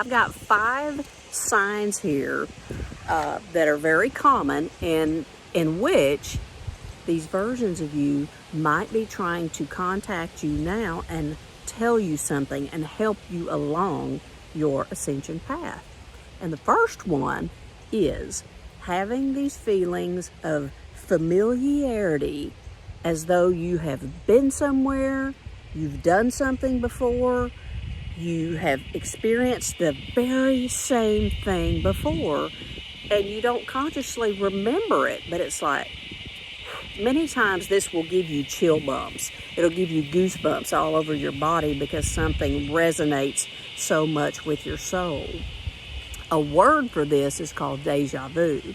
I've got 5 signs here that are very common and in which these versions of you might be trying to contact you now and tell you something and help you along your ascension path. And the first one is having these feelings of familiarity, as though you have been somewhere, you've done something before, you have experienced the very same thing before, and you don't consciously remember it, but it's like, many times this will give you chill bumps. It'll give you goosebumps all over your body because something resonates so much with your soul. A word for this is called deja vu.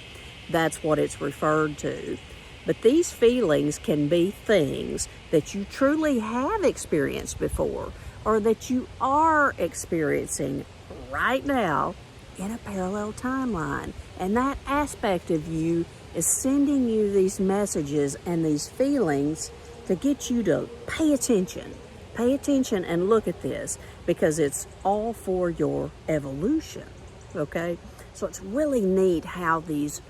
That's what it's referred to. But these feelings can be things that you truly have experienced before, or that you are experiencing right now in a parallel timeline. And that aspect of you is sending you these messages and these feelings to get you to pay attention. Pay attention and look at this, because it's all for your evolution, okay? So it's really neat how these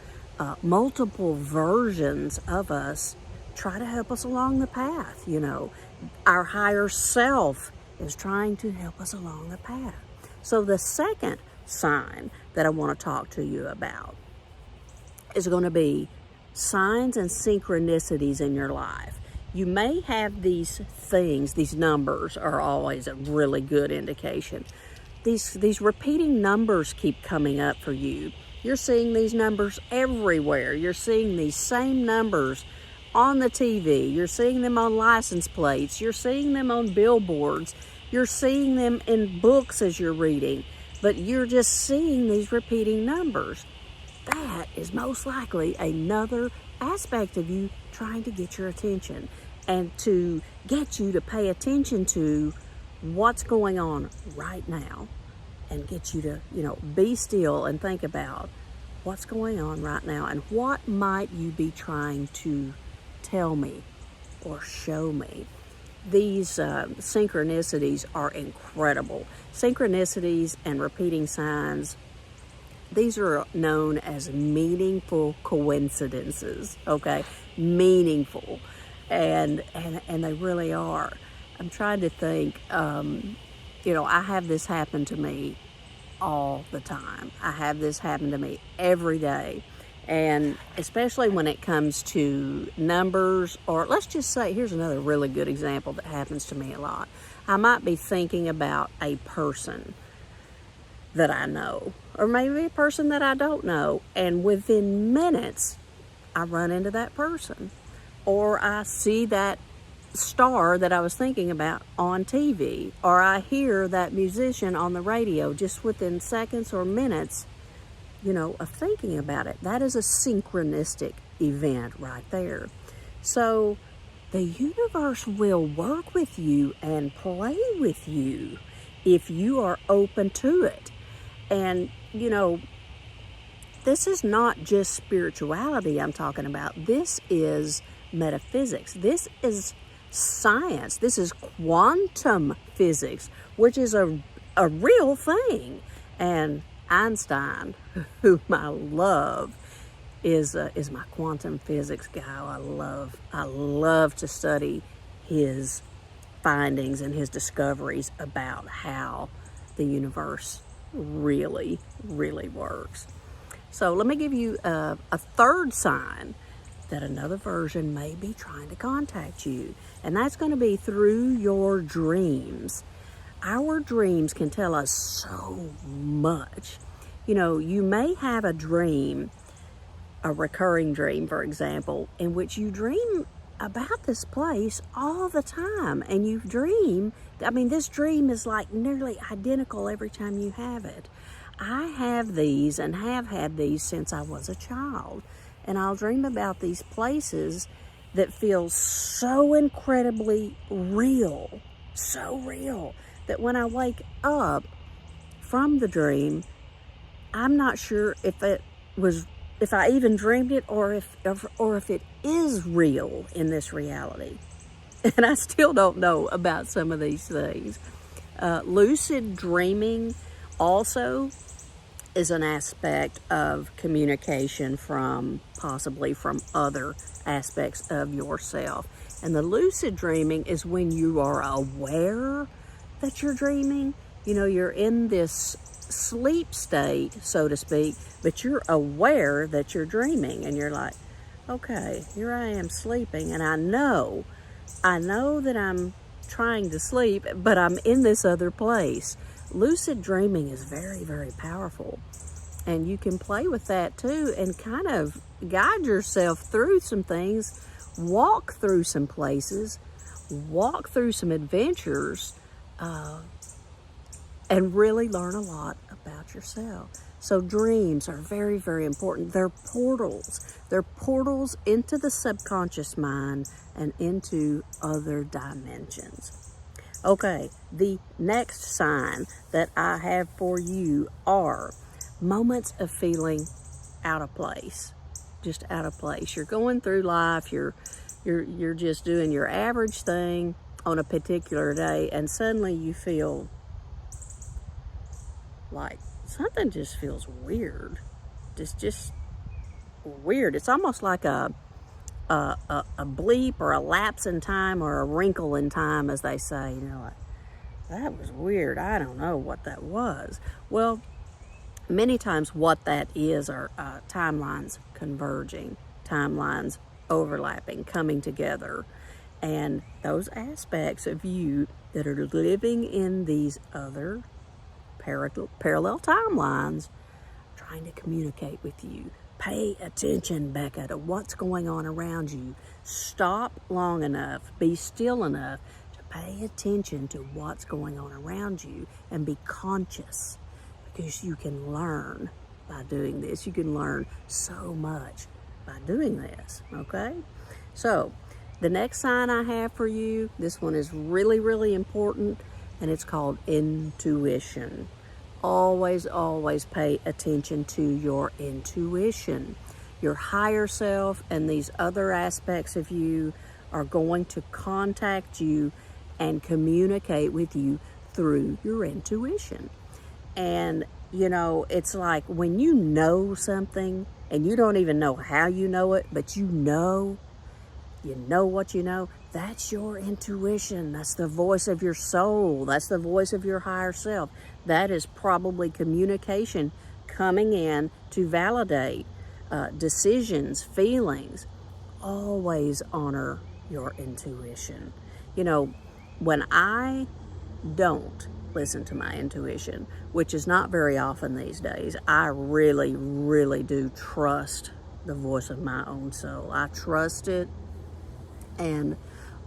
multiple versions of us try to help us along the path. You know, our higher self is trying to help us along the path. So the second sign that I want to talk to you about is going to be signs and synchronicities in your life. You may have these things, these numbers are always a really good indication. These repeating numbers keep coming up for you. You're seeing these numbers everywhere. You're seeing these same numbers on the TV. You're seeing them on license plates. You're seeing them on billboards. You're seeing them in books as you're reading. But you're just seeing these repeating numbers. That is most likely another aspect of you trying to get your attention and to get you to pay attention to what's going on right now, and get you to, be still and think about what's going on right now and what might you be trying to tell me or show me. These synchronicities are incredible. Synchronicities and repeating signs, these are known as meaningful coincidences, okay? Meaningful. And they really are. I'm trying to think, I have this happen to me all the time. I have this happen to me every day. And especially when it comes to numbers, or let's just say, here's another really good example that happens to me a lot. I might be thinking about a person that I know, or maybe a person that I don't know, and within minutes, I run into that person, or I see that star that I was thinking about on TV, or I hear that musician on the radio just within seconds or minutes, of thinking about it. That is a synchronistic event right there. So the universe will work with you and play with you if you are open to it. And, this is not just spirituality I'm talking about. This is metaphysics. This is science. This is quantum physics, which is a real thing. And Einstein, whom I love, is my quantum physics guy. I love to study his findings and his discoveries about how the universe really, really works. So let me give you a third sign that another version may be trying to contact you, and that's going to be through your dreams. Our dreams can tell us so much. You may have a dream, a recurring dream, for example, in which you dream about this place all the time, and you dream, this dream is like nearly identical every time you have it. I have these and have had these since I was a child, and I'll dream about these places that feel so incredibly real, so real, that when I wake up from the dream, I'm not sure if I even dreamed it, or if it is real in this reality. And I still don't know about some of these things. Lucid dreaming also is an aspect of communication from possibly from other aspects of yourself. And the lucid dreaming is when you are aware that you're dreaming. You know, you're in this sleep state, so to speak, but you're aware that you're dreaming, and you're like, okay, here I am sleeping, and I know that I'm trying to sleep, but I'm in this other place. Lucid dreaming is very, very powerful. And you can play with that too and kind of guide yourself through some things, walk through some places, walk through some adventures, and really learn a lot about yourself. So dreams are very, very important. They're portals. They're portals into the subconscious mind and into other dimensions. Okay, the next sign that I have for you are moments of feeling out of place. Just out of place. You're going through life, you're just doing your average thing on a particular day, and suddenly you feel like something just feels weird. Just weird. It's almost like a bleep or a lapse in time or a wrinkle in time, as they say. You know, like, that was weird. I don't know what that was. Well, many times what that is are timelines converging, timelines overlapping, coming together. And those aspects of you that are living in these other parallel timelines trying to communicate with you. Pay attention, Becca, to what's going on around you. Stop long enough, be still enough to pay attention to what's going on around you and be conscious, because you can learn by doing this. You can learn so much by doing this, okay? So the next sign I have for you, this one is really, really important, and it's called intuition. Always, always pay attention to your intuition. Your higher self and these other aspects of you are going to contact you and communicate with you through your intuition. And, you know, it's like when you know something and you don't even know how you know it, but you know what you know, that's your intuition. That's the voice of your soul. That's the voice of your higher self. That is probably communication coming in to validate decisions, feelings. Always honor your intuition. You know, when I don't listen to my intuition, which is not very often these days, I really, really do trust the voice of my own soul. I trust it. And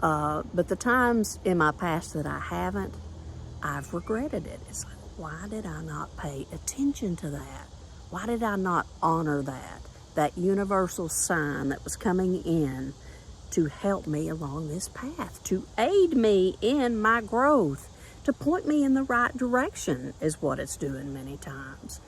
but the times in my past that I haven't, I've regretted it. It's like, why did I not pay attention to that? Why did I not honor that universal sign that was coming in to help me along this path, to aid me in my growth, to point me in the right direction, is what it's doing many times.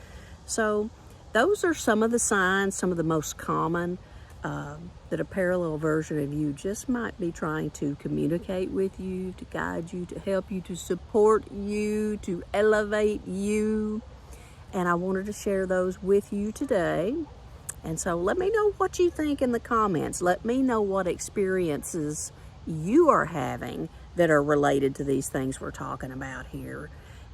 So those are some of the signs, some of the most common that a parallel version of you just might be trying to communicate with you, to guide you, to help you, to support you, to elevate you. And I wanted to share those with you today. And so let me know what you think in the comments. Let me know what experiences you are having that are related to these things we're talking about here.